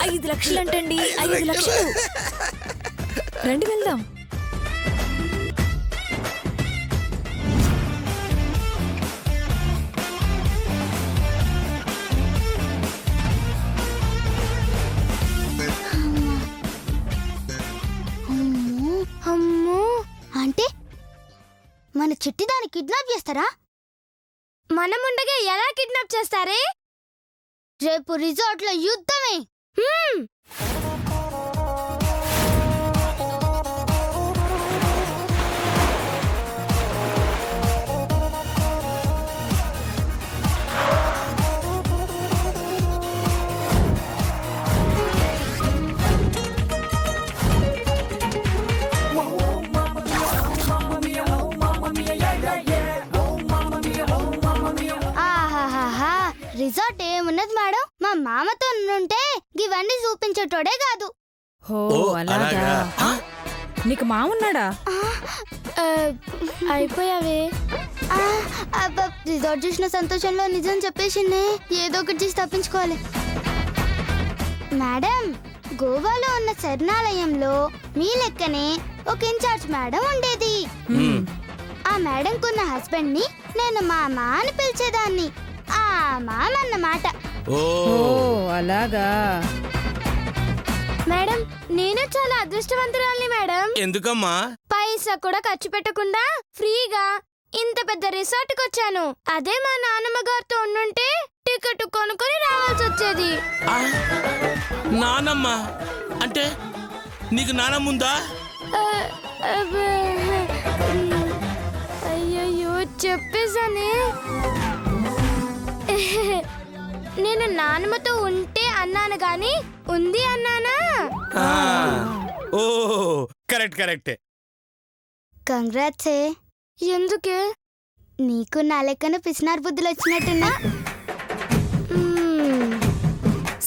5 లక్షలు అంటండి, 5 లక్షలు. రండి వెళ్దాం. అమ్మో, అంటే మన చిట్టి దాన్ని కిడ్నాప్ చేస్తారా? మనం ఉండగా ఎలా కిడ్నాప్ చేస్తారే? రేపు రిసార్ట్ లో యుద్ధమే. రిసార్ట్ ఏమున్నది మేడం, మా మామతో ఉంటే ఇవన్నీ చూపించేటోడే కాదు. అలాగా? నీకు మామున్నాడా? అయిపోయావే. రిసార్ట్ చూసిన సంతోషంలో నిజం చెప్పేసింది. ఏదో ఒకటి చేసి తప్పించుకోవాలి. మేడం, గోవాలో ఉన్న శరణాలయంలో మీ లెక్కనే ఒక ఇన్ఛార్జ్ మేడం ఉండేది. ఆ మేడంకున్న హస్బెండ్ ని నేను మామ అని పిలిచేదాన్ని. ఆ మామ అన్నమాట. అలాగా? మేడం, నేను చాలా అదృష్టవంతురాల్ని మేడం. ఎందుకమ్మా? పైసా కూడా ఖర్చు పెట్టకుండా ఫ్రీగా ఇంత పెద్ద రిసార్ట్ కి వచ్చాను. అదే మా నాన్నమ్మ గారితో ఉండుంటే టికెట్ కొనుక్కొని రావాల్సి వచ్చేది. నానమ్మ అంటే నీకు నానమ్ముందా? అయ్యయ్యో, చెప్పేసానే. నేను నాన్నమ్మతో ఉంటే అన్నాను గాని ఉంది అన్నానా? ఓ కరెక్ట్ కరెక్ట్. కంగ్రాట్స్. ఎందుకే? నీకు నా లెక్కన పిసినారు బుద్ధులు వచ్చినట్టున్నా.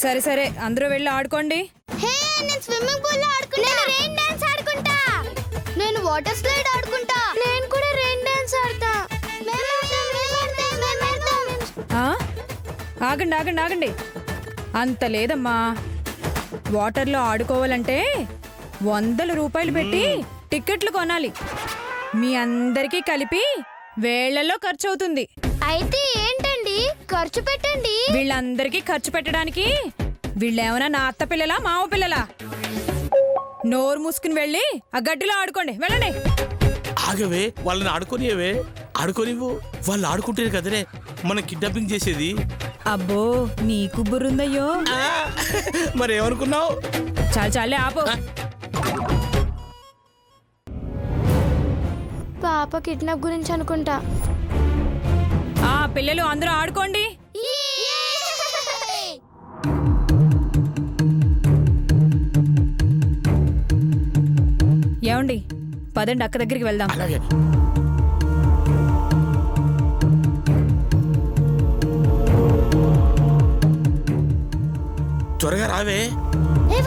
సరే సరే, అందరూ వెళ్ళి ఆడుకోండి. హే, నేను స్విమ్మింగ్ పూల్ లో ఆడుకుంటా. నేను రెయిన్ డాన్స్ ఆడుకుంటా. నేను వాటర్ స్లైడ్ ఆడుకుంటా. నేను కూడా రెయిన్ డాన్స్ ఆడతా. ఆగండి ఆగండి ఆగండి, అంత లేదమ్మా. వాటర్లో ఆడుకోవాలంటే 100 రూపాయలు పెట్టి టికెట్లు కొనాలి. మీ అందరికీ కలిపి వేళ్లలో ఖర్చు అవుతుంది. అయితే ఏంటండి, ఖర్చు పెట్టండి. వీళ్ళందరికీ ఖర్చు పెట్టడానికి వీళ్ళేమన్నా నా అత్త పిల్లలా మావ పిల్లలా? నోరు మూసుకుని వెళ్ళి ఆ గడ్డిలో ఆడుకోండి, వెళ్ళండి. ఆగవే, వాళ్ళని ఆడుకోనివే. ఆడుకోనివ్వు, వాళ్ళు ఆడుకుంటేనే కదనే మనం కిడ్నాపింగ్ చేసేది. అబ్బో, నీకు బుర్రుందయ్యో. మరి ఏమనుకున్నావు? చాలు చాలే, ఆపో. పాప కిడ్నాప్ గురించి అనుకుంటా. ఆ పిల్లలు అందరూ ఆడుకోండి. ఏమండి, పదండి అక్క దగ్గరికి వెళ్దాం. అలాగే. త్వరగా రావే.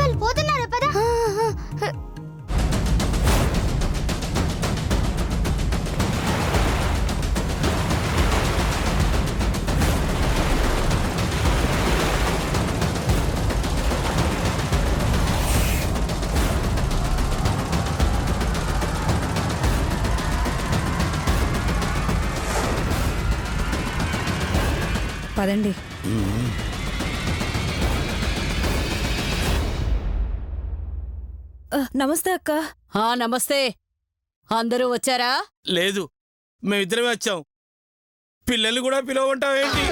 వాళ్ళు పోతున్నారా? పద. పదండి. నమస్తే అక్క. నమస్తే. అందరూ వచ్చారా? లేదు, మేమిద్దరమే వచ్చాం. పిల్లల్ని కూడా పిలవమంటావేంటి?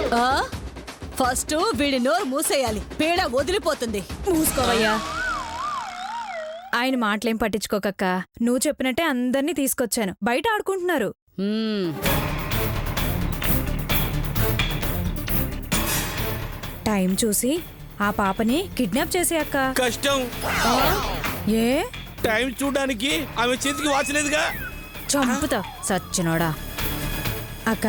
ఫస్ట్ వీడి నోరు మూసేయాలి, పీడ వదిలిపోతుంది. మూసుకోవయ్యా. ఆయన మాటలేం పట్టించుకోకక్క. నువ్వు చెప్పినట్టే అందర్నీ తీసుకొచ్చాను. బయట ఆడుకుంటున్నారు. టైం చూసి ఆ పాపని కిడ్నాప్ చేసే అక్క. కష్టం. ఏ టైం చూడడానికి ఆమె చేతికి వాచలేదుగా. చంపుతా సచ్చినోడా. అక్క,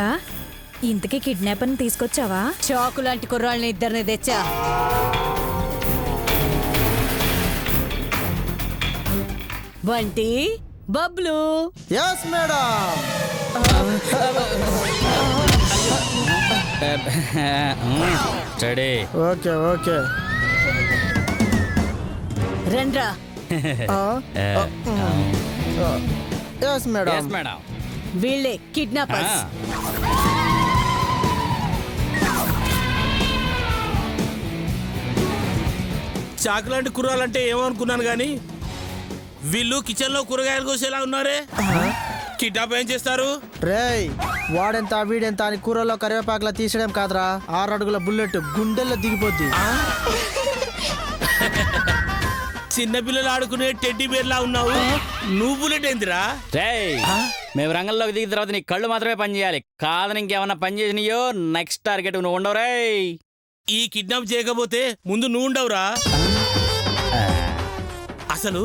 ఇంతకీ కిడ్నాపర్ని తీసుకొచ్చావా? చాకు లాంటి కుర్రాళ్ళని ఇద్దరిని తెచ్చా. Bunty, Bablu. yes madam. Ready. Okay okay. రండ్రా. Yes madam. మేడం వీళ్ళే కిడ్నాపర్స్. చాకులాంటి కూరగాయలంటే ఏమనుకున్నాను కానీ వీళ్ళు కిచెన్ లో కూరగాయలు కోసేలా ఉన్నారే. కిడ్నాప్ ఏం చేస్తారు? రేయ్ వాడెంత వీడెంత అని కూరలో కరివేపాకులా తీసడం కాదురా, 6 అడుగుల బుల్లెట్ గుండెల్లో దిగిపోద్ది. చిన్నపిల్లలు ఆడుకునే టెడ్డీ బేర్లా ఉన్నావు, నువ్వు బుల్లెట్ ఏందిరా? రేయ్ మేము రంగంలోకి దిగిన తర్వాత నీ కళ్ళు మాత్రమే పని చేయాలి, కాదని ఇంకేమన్నా పని చేసినాయో నెక్స్ట్ టార్గెట్ నువ్వు ఉండవు. రేయ్ ఈ కిడ్నాప్ చేయకపోతే ముందు నువ్వు ఉండవురా. అసలు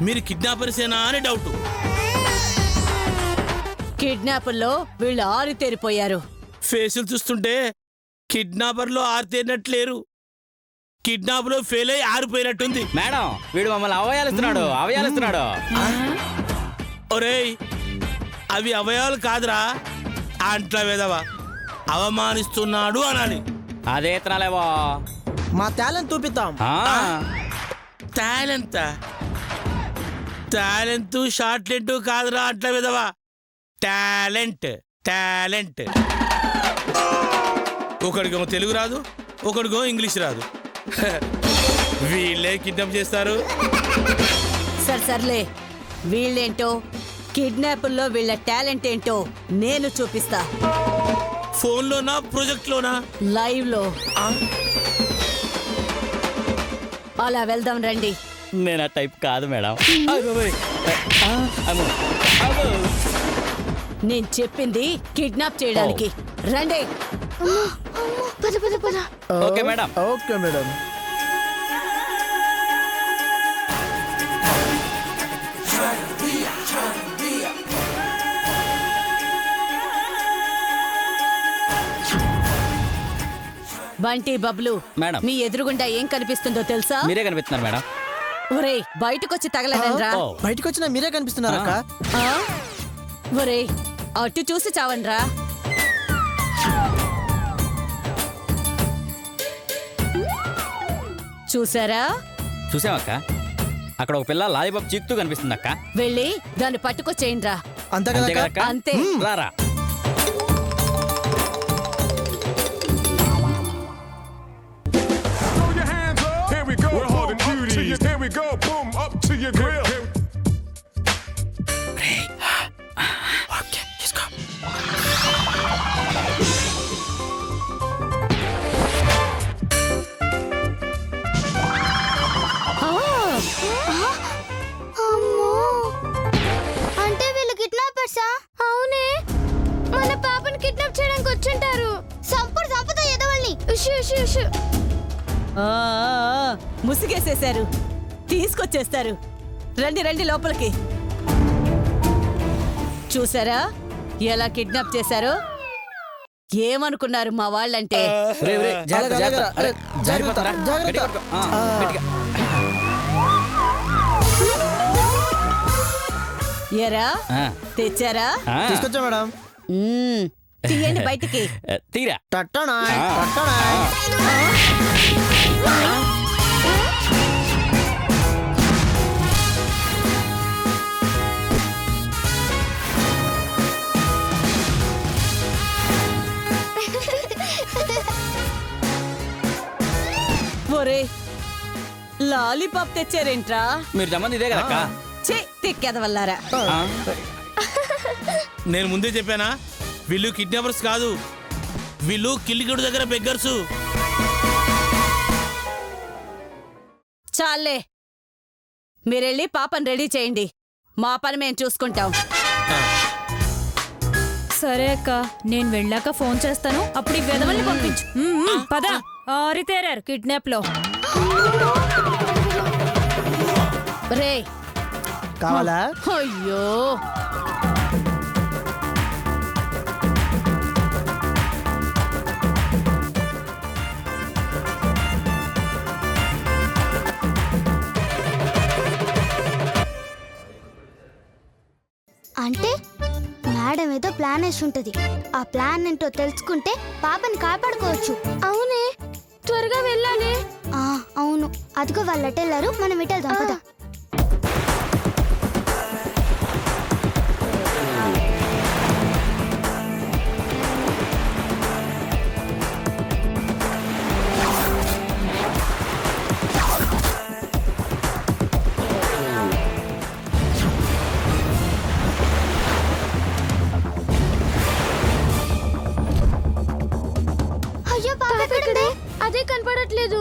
మీరు కిడ్నాపర్సేనా అని డౌట్. కిడ్నాపుల్లో వీళ్ళు ఆరితేరిపోయారు. ఫేసులు చూస్తుంటే కిడ్నాపర్లో ఆరితేరినట్లేరు, కిడ్నాప్ లో ఫెయిల్ అయి ఆరిపోయినట్టుంది. మేడం వీడు మమ్మల్ని అవయాలిస్తున్నాడు. ఒరేయ్ అవి అవయవాలు కాదురా, అంట్ల వేదవా, అవమానిస్తున్నాడు అనాలి. అదే తినాలేవో. మా టాలెంట్ చూపిద్దాం. టాలెంట్ షార్ట్లెట్ కాదురా, అంట్ల వేదవా, టాలెంట్. ఒకడికేమో తెలుగు రాదు, ఒకడికో ఇంగ్లీష్ రాదు. వీళ్ళే కిడ్నాప్ చేస్తారు. సర్లే వీళ్ళేంటో కిడ్నాపుల్లో వీళ్ళ టాలెంట్ ఏంటో నేను చూపిస్తా. ఫోన్లోనా ప్రాజెక్ట్లోనా? లైవ్ లో. అలా వెళ్దాం రండి. నేను ఆ టైప్ కాదు మేడం. నేను చెప్పింది కిడ్నాప్ చేయడానికి. రండి. Okay madam. Okay madam. Bunty Bablu madam. మీ ఎదురుగుండా ఏం కనిపిస్తుందో తెలుసా? మీరే కనిపిస్తున్నారు మేడం. ఒరేయ్ బయటకొచ్చి తగలనండ్రా. ఓ. బయటకు వచ్చినా మీరే కనిపిస్తున్నారు అక్క. ఒరేయ్ అటు చూసి చావండ్రా. చూసారా? చూసావక్క, అక్కడ ఒక పిల్ల లాలీపాప్ చీక్తూ కనిపిస్తుంది అక్క. వెళ్ళి దాన్ని పట్టుకొచ్చేయండిరా. అంతే అంతే కదా కదక్క? అంతే. రారా. Here we go, we're holding duties. Here we go, boom, up to your grill. Okay, let's go. అమ్మో, అంటే వీళ్ళు కిడ్నాపర్సా? అవునే, మన పాపని కిడ్నాప్ చేయడానికి వచ్చుంటారు. సంపద ఎదవల్ని. ముసిగేసేశారు, తీసుకొచ్చేస్తారు. రండి లోపలికి. చూసారా ఎలా కిడ్నాప్ చేశారు? ఏమనుకున్నారు మా వాళ్ళంటే? ఎరా తెచ్చారా? తీసుకొచ్చా మేడం. తీయండి బయటికి. తీరా. టట్టనాయ్. ఒరే లాలీపాప్ తెచ్చారేంట్రా? మీరు దమ్మంది ఇదే కదక్క. తిక్కెదవల్లారా. నేను ముందే చెప్పానా, వీళ్ళు కిడ్నాపర్స్ కాదు, వీళ్ళు కిల్లిగడు దగ్గర బెగ్గర్సు. చాలే, మీరెళ్ళి పాపని రెడీ చేయండి, మా పని మేము చూసుకుంటాం. సరే అక్క, నేను వెళ్ళాక ఫోన్ చేస్తాను, అప్పుడు ఈ వెధవల్ని పంపించు. పద, ఆరితేరారు కిడ్నాప్ లో. రే కావాలా? అయ్యో అంటే మేడం ఏదో ప్లాన్ వేసి ఉంటది. ఆ ప్లాన్ ఏంటో తెలుసుకుంటే పాపని కాపాడుకోవచ్చు. అవునే, త్వరగా వెళ్ళాలి. అవును. అదిగో వాళ్ళు అటెళ్ళారు, మనం ఇటెళ్దాం పద. అయ్యో పాప ఎక్కడుంది? అదే కనపడట్లేదు.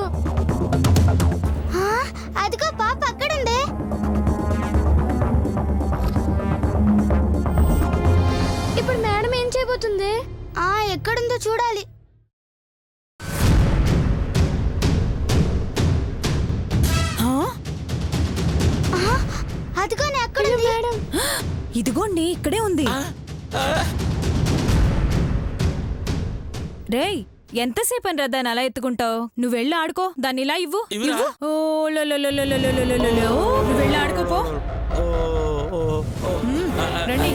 అదిగో పాప అక్కడుంది. ఇప్పుడు మేడం ఏం చేయబోతుంది? ఎక్కడుందో చూడాలి. అదిగోనే అక్కడుంది మేడం. ఇదిగోండి ఇక్కడే ఉంది. రేయ్, ఎంతసేపు అని రద్దాన్ని అలా ఎత్తుకుంటావు? నువ్వు వెళ్ళి ఆడుకో, దాన్ని ఇలా ఇవ్వు. ఇవ్వురా. ఓ లో, నువ్వు వెళ్ళి ఆడుకోపో. రండి.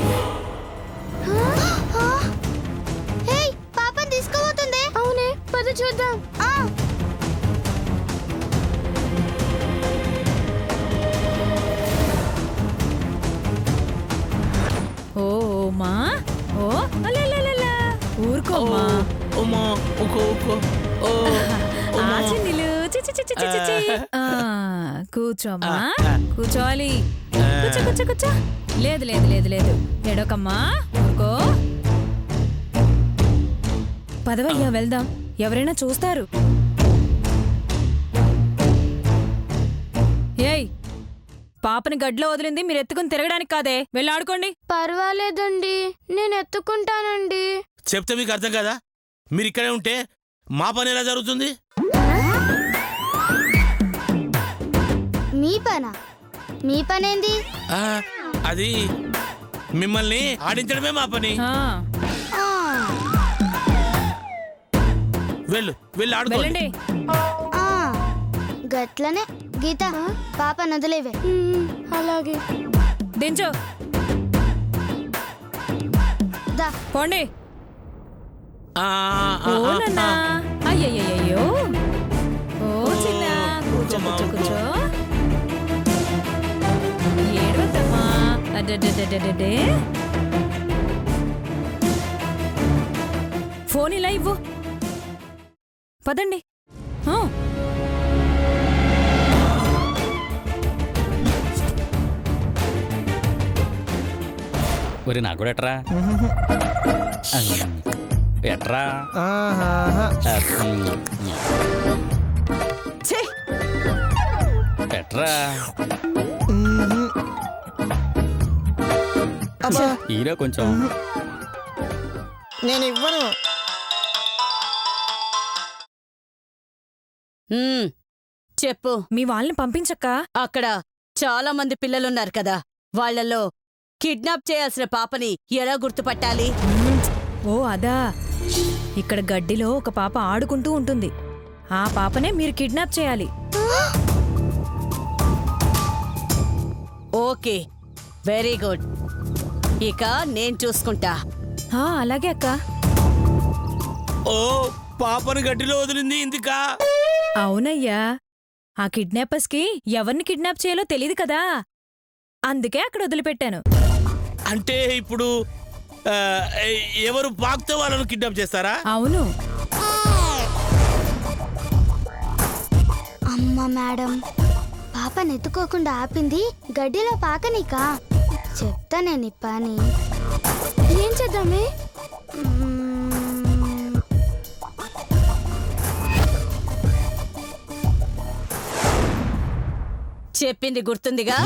హేయ్, పాపని తీసుకుపోతుంది. అవునే, పద చూద్దాం. ఓ మా ఓ అలలలలా, ఊరుకోమ్మా. ఆ చిన్నిలు, చి చి చి చి చి చి. కూర్చోమ్మా, కూర్చోవాలి. కూర్చో కూర్చో కూర్చో. లేదు లేదు లేదు లేదు, ఎడోకమ్మా, ఊరుకో. పదవయ్యా వెళ్దాం, ఎవరైనా చూస్తారు. ఏయ్, పాపని గడ్లో వదిలింది మీరు ఎత్తుకుని తిరగడానికి కాదే, వెళ్ళి ఆడుకోండి. పర్వాలేదండి, నేను ఎత్తుకుంటానండి. చెప్తే మీకు అర్థం కదా? మీరు ఇక్కడే ఉంటే మా పని ఎలా జరుగుతుంది? మీ పనా? మీ పనేంది? అది మిమ్మల్ని ఆడించడమే మా పని. వెళ్ళు, వెళ్ళి ఆడుకోండి. వెళ్ళండి. గట్లనే. గీత, పాప నదులేవే. అలాగే. దించో. దా పోండి. ఓ నాన్నా, అయ్యయ్యో. ఓ చిన్న, కూర్చో కూర్చో కూర్చో. ఏడవద్దమ్మా. అడ్డడ్డడ్డడ్డే. ఫోన్ ఇలా ఇవ్వు. పదండి. ఒరి నాకు కూడా ఎట్రా ఎట్రా. ఎట్రా హీరో కొంచెం. నేను ఇవ్వను. చెప్పు. మీ వాళ్ళని పంపించక్క. అక్కడ చాలా మంది పిల్లలున్నారు కదా, వాళ్ళలో కిడ్నాప్ చేయాల్సిన పాపని ఎలా గుర్తుపట్టాలి? ఓ అదా, ఇక్కడ గడ్డిలో ఒక పాప ఆడుకుంటూ ఉంటుంది. ఆ పాపనే మీరు కిడ్నాప్ చేయాలి. Okay, very good. ఇక నేను చూసుకుంటా. అలాగే అక్క. ఓ, పాపను గడ్డిలో వదిలింది ఇందుకా? అవునయ్యా, ఆ కిడ్నాపర్స్ కి ఎవరిని కిడ్నాప్ చేయాలో తెలీదు కదా, అందుకే అక్కడ వదిలిపెట్టాను. అంటే ఇప్పుడు ఎవరు పాక్తో వాళ్ళను కిడ్నాప్ చేస్తారా? అవును. అమ్మ మేడం, పాపని ఎత్తుకోకుండా ఆపింది గడ్డిలో పాకనీకా? చెప్తా నేను ఈ పని. ఏం చేద్దామే? చెప్పింది గుర్తుందిగా?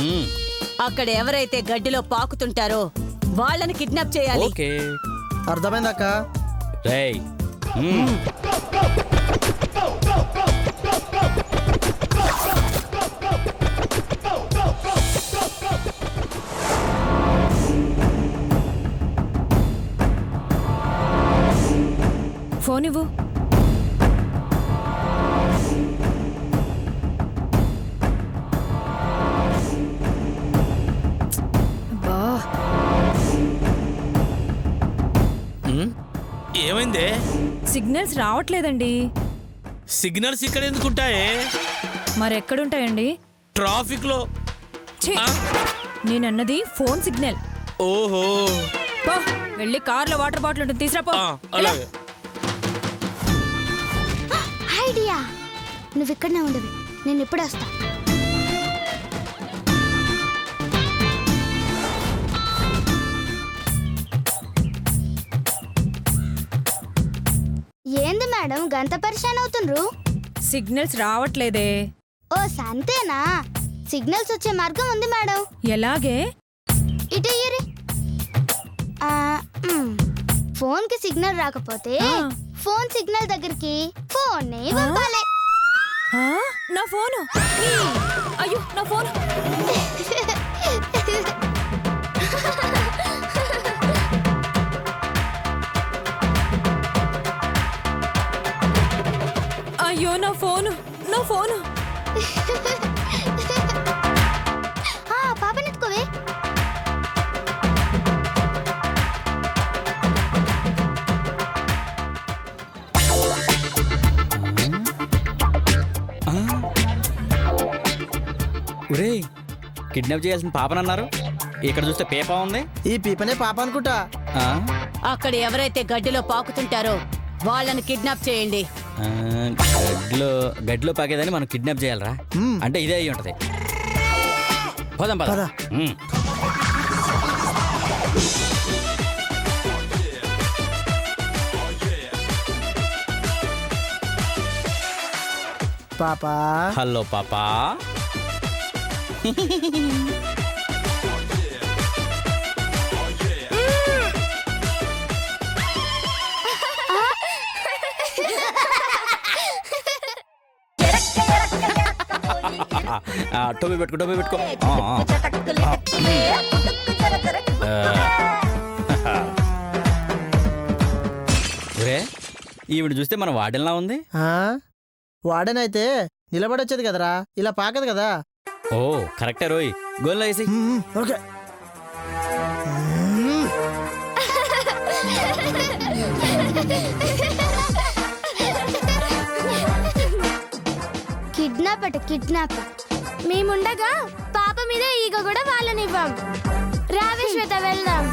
అక్కడ ఎవరైతే గడ్డిలో పాకుతుంటారో వాళ్ళని కిడ్నాప్ చేయాలి. ఓకే, అర్థమైందక్క. రేయ్, ఫోన్ ఇవ్వు. ఏమైందే? సిగ్నల్స్ రావట్లేదండి. సిగ్నల్స్ ఇక్కడ ఎందుకుంటాయే? మరెక్కడుంటాయండి? ట్రాఫిక్ లో. ఛీ! నేనన్నది ఫోన్ సిగ్నల్. ఓహో. పో, వెళ్ళి కార్లో వాటర్ బాటిల్ ఉంటుంది తీసుకురాపో. అలాగే. ఐడియా, నువ్వు ఇక్కడనే ఉండవి, నేను ఇప్పుడే వస్తా. ఏంది మేడం గంత పరిశాన్ అవుతుండ్రు? సిగ్నల్స్ రావట్లేదే. ఓ సంతేనా? సిగ్నల్స్ వచ్చే మార్గం ఉంది మేడం. ఎలాగే? ఇటు ఇయ్యరి. ఫోన్ కి సిగ్నల్ రాకపోతే ఫోన్ సిగ్నల్ దగ్గరికి ఫోన్ పంపాలి. నా ఫోను. అయ్యో నా ఫోను. అయ్యో నా ఫోను, నా ఫోను. పాపనెత్తుకోవే. ఒరే, కిడ్నాప్ చేయాల్సిన పాపనన్నారు, ఇక్కడ చూస్తే పేపా ఉంది. ఈ పీపనే పాప అనుకుంటా. ఆ? అక్కడ ఎవరైతే గడ్డిలో పాకుతుంటారో వాళ్ళని కిడ్నాప్ చేయండి. ఆ, గడ్డిలో పాకేదని మనం కిడ్నాప్ చేయాలరా? అంటే ఇదే అయ్యి ఉంటది. పోదాం పద. పద. పాపా. హలో పాపా. టోపీ పెట్టుకో, టోపీ పెట్టుకో. ఒరే, ఈవిడ చూస్తే మన వాడెల్లా ఉంది. వాడనైతే నిలబడొచ్చేది కదరా, ఇలా పాకదు కదా. ఓ కరెక్టే రోయ్, గోల్లో వేసి. ఓకే. కిడ్నాప్ అట కిడ్నాప్. మేముండగా పాప మీద ఈగ కూడా వాళ్ళనివ్వం. రావే శ్వేత వెళ్దాం.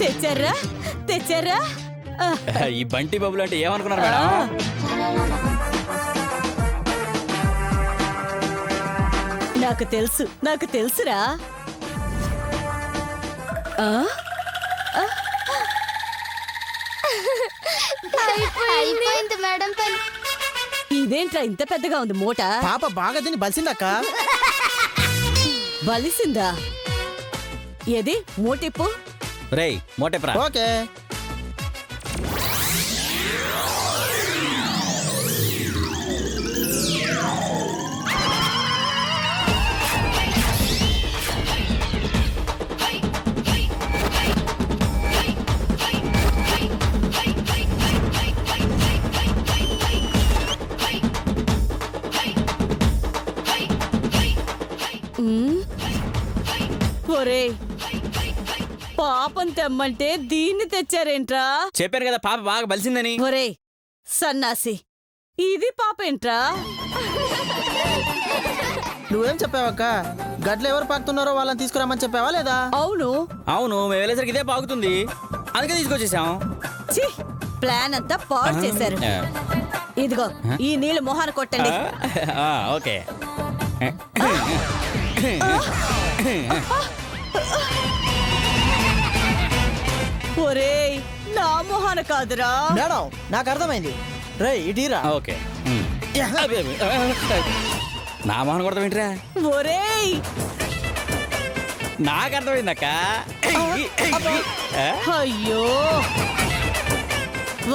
తెచ్చారా తెచ్చారా? ఈ బంటి బబ్బులు అంటే ఏమనుకున్నారు మేడం? నాకు తెలుసురా. అయిపోయింది మేడం పని. ఇదేంట్రా ఇంత పెద్దగా ఉంది మూట? పాప బాగా తిని బలిసిందక్క. బలిసిందా? ఏది మూటిప్పు? రేయ్ మోటెప్రా. ఓకే. ఒరే, పాపం తెమ్మంటే దీన్ని తెచ్చారేంట్రా? చెప్పాను కదా పాప బాగా బలిసిందని. ఒరే సన్నాసి, ఇది పాపేంట్రా? నువ్వేం చెప్పావక్క? గడ్లు ఎవరు పాకుతున్నారో వాళ్ళని తీసుకురామని చెప్పావా లేదా? అవును. అవును, మేము వెళ్ళేసరికి ఇదే పాకుతుంది, అందుకే తీసుకొచ్చేసాం. ఛీ, ప్లాన్ అంతా పాడు చేశారు. ఇదిగో ఈ నీళ్లు మొహాన కొట్టండి. ఓకే. ఒరేయ్, నా మొహాన కాదురా. మేడం నాకు అర్థమైంది. రే ఇటీరా. ఓకే. నా మొహన్ కొడతావేంట్రా? ఒరేయ్, నాకు అర్థమైందక్క. అయ్యో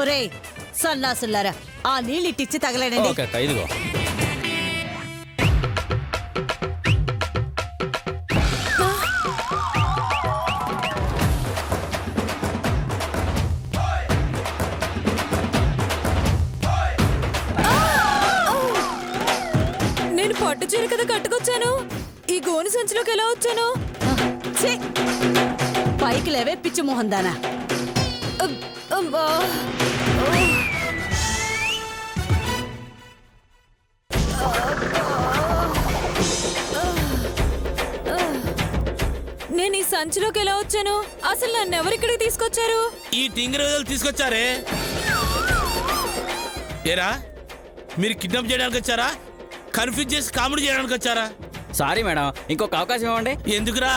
ఒరేయ్ సన్నాసులారా, ఆ నీళ్ళు ఇట్టిచ్చి తగలేడండి. ఓకే అక్క, ఇదిగో. నేను పట్టు చీర కదా కట్టుకొచ్చాను, ఈ గోని సంచిలోకి ఎలా వచ్చాను? ఛీ, పైకి లేవే పిచ్చి మొహం దానా. నేను ఈ సంచిలోకి ఎలా వచ్చాను? అసలు నన్ను ఎవరిక్కడికి తీసుకొచ్చారు? ఈ టింగర్ వెదలు తీసుకొచ్చారే. ఏరా మీరు కిడ్నాప్ చేయడానికి వచ్చారా, కన్ఫ్యూజ్ చేసి కామెడీ చేయడానికి వచ్చారా? సారీ మేడం, ఇంకొక అవకాశం ఇవ్వండి. ఎందుకురా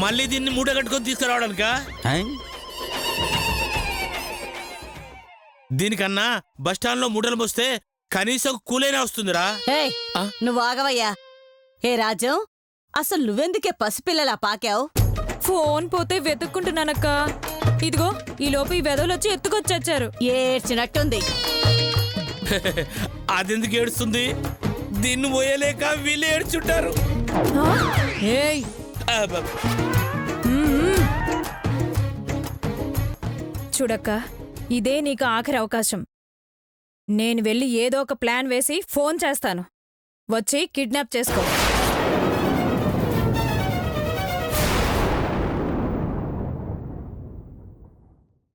మళ్ళీ దీన్ని మూట కట్టుకొని తీసుకురావడానికా? దీనికన్నా బస్ స్టాండ్ లో మూటలు మోస్తే కనీసం కూలైనా వస్తుందిరా. ఏయ్ నువ్వు ఆగవయ్యా. ఏ రాజం, అసలు నువ్వెందుకే పసిపిల్లలా పాకావు? ఫోన్ పోతే వెతుక్కుంటున్నానక్క. ఇదిగో ఈ లోపు ఈ వెదవులు వచ్చి ఎత్తుకొచ్చారు. ఏడ్చినట్టుంది. అదెందుకు ఏడుస్తుంది? దీన్ని మోయలేక వీళ్ళు ఏడ్చుంటారు. ఏయ్ అబ్బబ్బ. చూడక్క, ఇదే నీకు ఆఖరి అవకాశం. నేను వెళ్ళి ఏదో ఒక ప్లాన్ వేసి ఫోన్ చేస్తాను. వచ్చి కిడ్నాప్ చేసుకో.